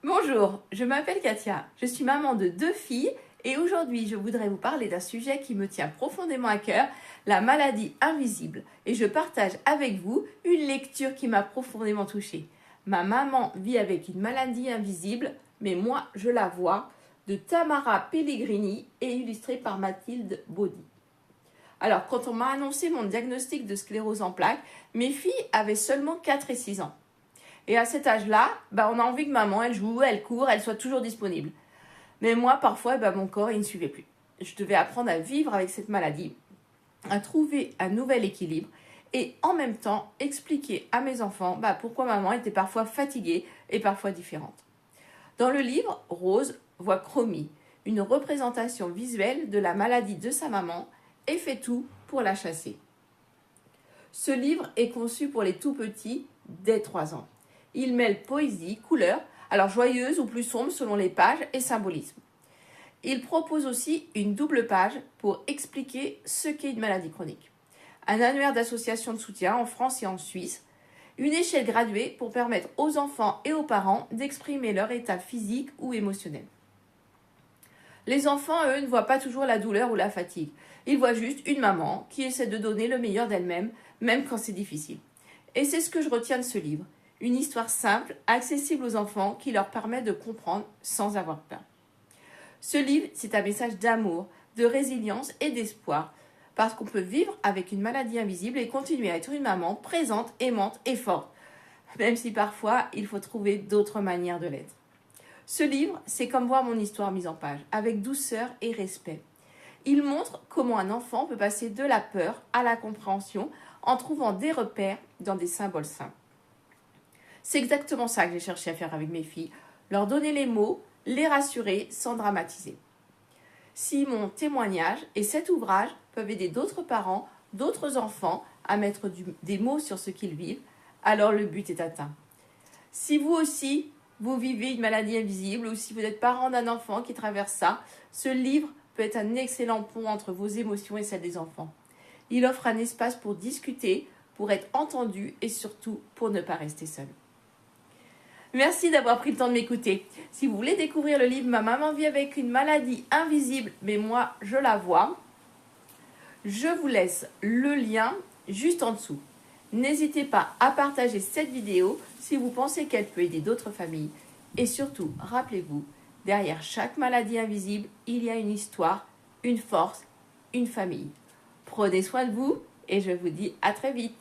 Bonjour, je m'appelle Katia, je suis maman de 2 filles et aujourd'hui je voudrais vous parler d'un sujet qui me tient profondément à cœur, la maladie invisible. Et je partage avec vous une lecture qui m'a profondément touchée. Ma maman vit avec une maladie invisible, mais moi je la vois, de Tamara Pellegrini et illustrée par Mathilde Baudy. Alors quand on m'a annoncé mon diagnostic de sclérose en plaques, mes filles avaient seulement 4 et 6 ans. Et à cet âge-là, on a envie que maman, elle joue, elle court, elle soit toujours disponible. Mais moi, parfois, mon corps, il ne suivait plus. Je devais apprendre à vivre avec cette maladie, à trouver un nouvel équilibre et en même temps expliquer à mes enfants pourquoi maman était parfois fatiguée et parfois différente. Dans le livre, Rose voit Chromie, une représentation visuelle de la maladie de sa maman et fait tout pour la chasser. Ce livre est conçu pour les tout petits dès 3 ans. Il mêle poésie, couleurs, alors joyeuses ou plus sombres selon les pages et symbolisme. Il propose aussi une double page pour expliquer ce qu'est une maladie chronique. Un annuaire d'associations de soutien en France et en Suisse. Une échelle graduée pour permettre aux enfants et aux parents d'exprimer leur état physique ou émotionnel. Les enfants, eux, ne voient pas toujours la douleur ou la fatigue. Ils voient juste une maman qui essaie de donner le meilleur d'elle-même, même quand c'est difficile. Et c'est ce que je retiens de ce livre. Une histoire simple, accessible aux enfants, qui leur permet de comprendre sans avoir peur. Ce livre, c'est un message d'amour, de résilience et d'espoir, parce qu'on peut vivre avec une maladie invisible et continuer à être une maman présente, aimante et forte, même si parfois il faut trouver d'autres manières de l'être. Ce livre, c'est comme voir mon histoire mise en page, avec douceur et respect. Il montre comment un enfant peut passer de la peur à la compréhension en trouvant des repères dans des symboles simples. C'est exactement ça que j'ai cherché à faire avec mes filles, leur donner les mots, les rassurer sans dramatiser. Si mon témoignage et cet ouvrage peuvent aider d'autres parents, d'autres enfants à mettre des mots sur ce qu'ils vivent, alors le but est atteint. Si vous aussi, vous vivez une maladie invisible ou si vous êtes parent d'un enfant qui traverse ça, ce livre peut être un excellent pont entre vos émotions et celles des enfants. Il offre un espace pour discuter, pour être entendu et surtout pour ne pas rester seul. Merci d'avoir pris le temps de m'écouter. Si vous voulez découvrir le livre « Ma maman vit avec une maladie invisible, mais moi je la vois », je vous laisse le lien juste en dessous. N'hésitez pas à partager cette vidéo si vous pensez qu'elle peut aider d'autres familles. Et surtout, rappelez-vous, derrière chaque maladie invisible, il y a une histoire, une force, une famille. Prenez soin de vous et je vous dis à très vite.